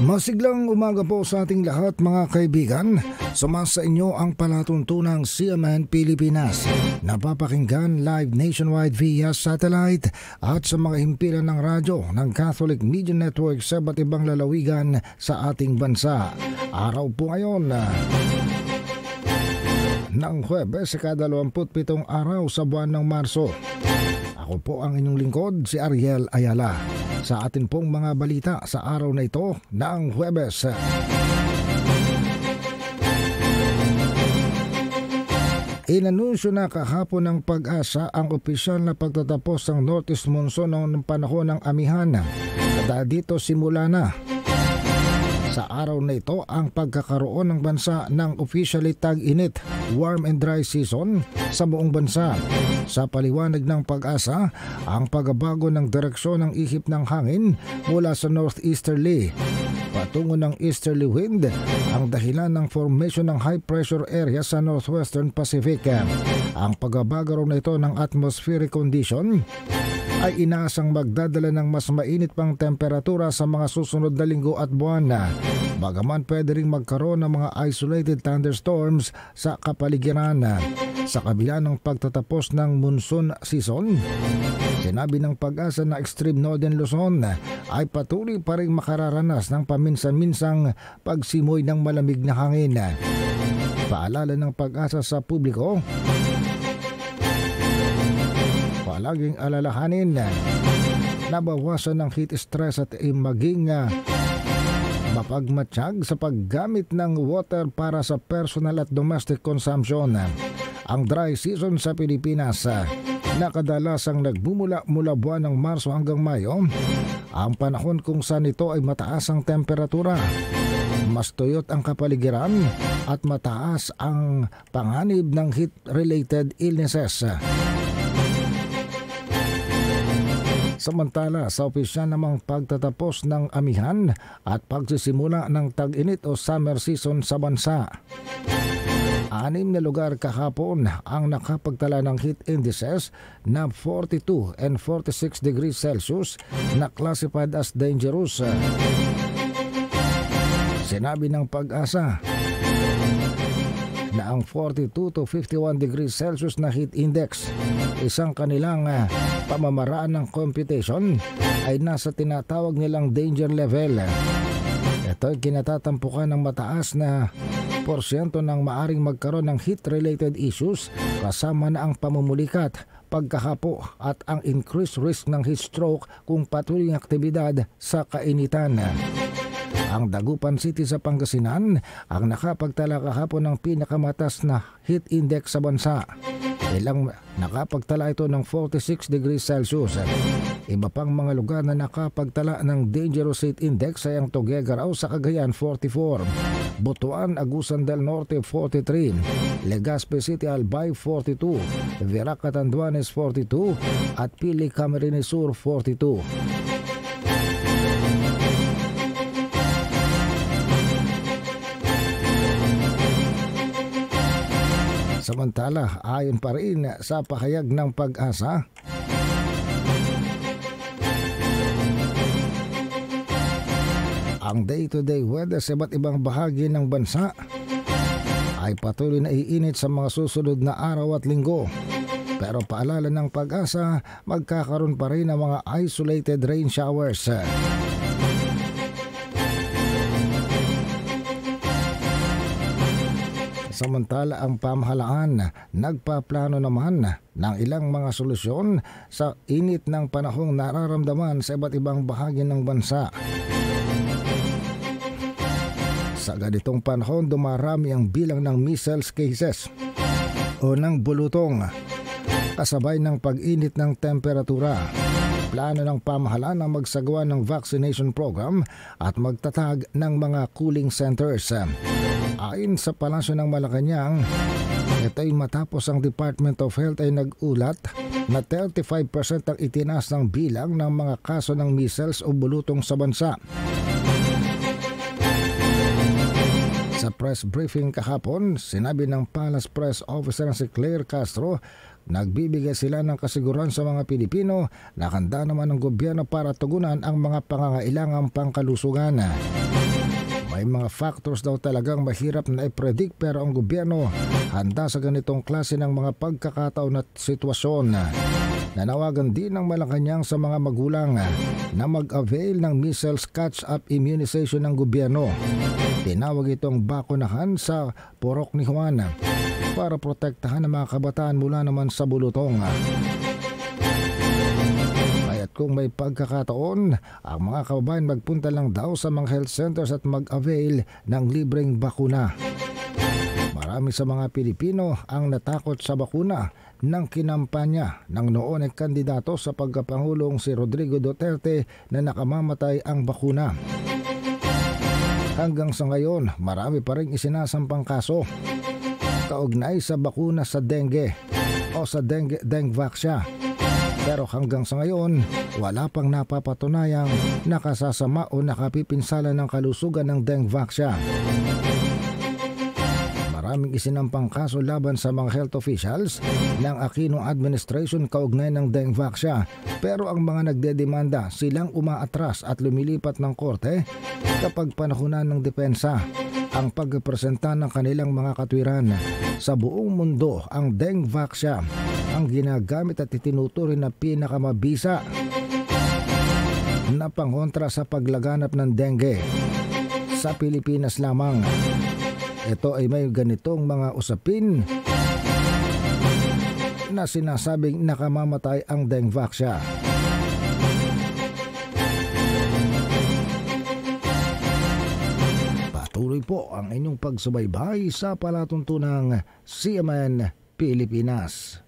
Masiglang umaga po sa ating lahat mga kaibigan. Sumasa inyo ang palatuntunang CMN Pilipinas. Napapakinggan live nationwide via satellite at sa mga himpilan ng radyo ng Catholic Media Network sa iba't ibang lalawigan sa ating bansa. Araw po ngayon ng Huwebes sa ka-27 araw sa buwan ng Marso. Ako po ang inyong lingkod, si Ariel Ayala. Sa atin pong mga balita sa araw na ito ng Huwebes. Inanunsyo na kahapon ng Pag-asa ang opisyal na pagtatapos ng Northeast Monsoon noong panahon ng amihan. At dito simula na sa araw na ito ang pagkakaroon ng bansa ng officially tag-init, warm and dry season sa buong bansa. Sa paliwanag ng Pag-asa, ang pagbabago ng direksyon ng ihip ng hangin mula sa northeasterly patungo ng easterly wind ang dahilan ng formation ng high pressure area sa northwestern Pacific. Ang pagbabago na ito ng atmospheric condition ay inaasang magdadala ng mas mainit pang temperatura sa mga susunod na linggo at buwan. Bagaman pwede ring magkaroon ng mga isolated thunderstorms sa kapaligiran. Sa kabila ng pagtatapos ng monsoon season, sinabi ng Pag-asa na extreme northern Luzon ay patuloy pa rin makararanas ng paminsan-minsang pagsimoy ng malamig na hangin. Paalala ng Pag-asa sa publiko, palaging alalahanin na bawasan ng heat stress at maging mapagmatsyag sa paggamit ng water para sa personal at domestic consumption. Ang dry season sa Pilipinas na kadalasang nagmumula mula buwan ng Marso hanggang Mayo, ang panahon kung saan ito ay mataas ang temperatura, mas tuyot ang kapaligiran at mataas ang panganib ng heat-related illnesses. Samantala, sa opisyal namang pagtatapos ng amihan at pagsisimula ng tag-init o summer season sa bansa, 6 na lugar kahapon ang nakapagtala ng heat indices na 42 and 46 degrees Celsius na classified as dangerous. Sinabi ng Pag-asa na ang 42 to 51 degrees Celsius na heat index, isang kanilang pamamaraan ng computation, ay nasa tinatawag nilang danger level. Ito ay kinatatampukan ng mataas na porsyento ng maaring magkaroon ng heat-related issues kasama na ang pamumulikat, pagkahapo at ang increased risk ng heat stroke kung patuloy ang aktibidad sa kainitan. Ang Dagupan City sa Pangasinan ang nakapagtala kahapon ng pinakamataas na heat index sa bansa. Ilang nakapagtala ito ng 46 degrees Celsius. Iba pang mga lugar na nakapagtala ng dangerous heat index ay ang Tuguegarao sa Cagayan 44, Butuan, Agusan del Norte 43, Legazpi City, Albay 42, Verac, Catanduanes 42 at Pili, Camarines Sur 42. Samantala, ayon pa rin sa pahayag ng Pag-asa, ang day-to-day weather sa iba't ibang bahagi ng bansa ay patuloy na iinit sa mga susunod na araw at linggo. Pero paalala ng Pag-asa, magkakaroon pa rin ng mga isolated rain showers. Samantala, ang pamahalaan nagpaplano naman ng ilang mga solusyon sa init ng panahong nararamdaman sa iba't ibang bahagi ng bansa. Sa ganitong panahon, dumarami ang bilang ng measles cases o ng bulutong kasabay ng pag-init ng temperatura. Plano ng pamahalaan na magsagawa ng vaccination program at magtatag ng mga cooling centers. Ayon sa Palasyo ng Malacanang, ito ay matapos ang Department of Health ay nag-ulat na 35% ang itinaas ng bilang ng mga kaso ng measles o bulutong sa bansa. Sa Sa press briefing kahapon, sinabi ng Palace Press Officer na si Claire Castro, nagbibigay sila ng kasiguran sa mga Pilipino na handa naman ng gobyerno para tugunan ang mga pangangailangang pangkalusugan. May mga factors daw talagang mahirap na i-predict pero ang gobyerno handa sa ganitong klase ng mga pagkakataon at sitwasyon. Nanawagan din ng Malacanang sa mga magulang na mag-avail ng measles catch-up immunization ng gobyerno. Tinawag itong bakunahan sa Porok ni Juan para protektahan ang mga kabataan mula naman sa bulutong. Kaya't kung may pagkakataon, ang mga kababayan magpunta lang daw sa mga health centers at mag-avail ng libreng bakuna. Marami sa mga Pilipino ang natakot sa bakuna ng kinampanya ng noon ay kandidato sa pagkapangulong si Rodrigo Duterte na nakamamatay ang bakuna. Hanggang sa ngayon, marami pa rin isinasampang kaso kaugnay sa bakuna sa dengue o sa Dengvaxia. Pero hanggang sa ngayon, wala pang napapatunayang nakasasama o nakapipinsala ng kalusugan ng Dengvaxia. Maraming isinampang kaso laban sa mga health officials ng Aquino administration kaugnay ng Dengvaxia. Pero ang mga nagdedemanda silang umaatras at lumilipat ng korte kapag panahunan ng depensa ang pagpresenta ng kanilang mga katwiran. Sa buong mundo, ang Dengvaxia ang ginagamit at itinuturing na pinakamabisa na pangontra sa paglaganap ng dengue. Sa Pilipinas lamang, ito ay may ganitong mga usapin na sinasabing nakamamatay ang Dengvaxia. Patuloy po ang inyong pagsubaybay sa palatuntunang CMN Pilipinas.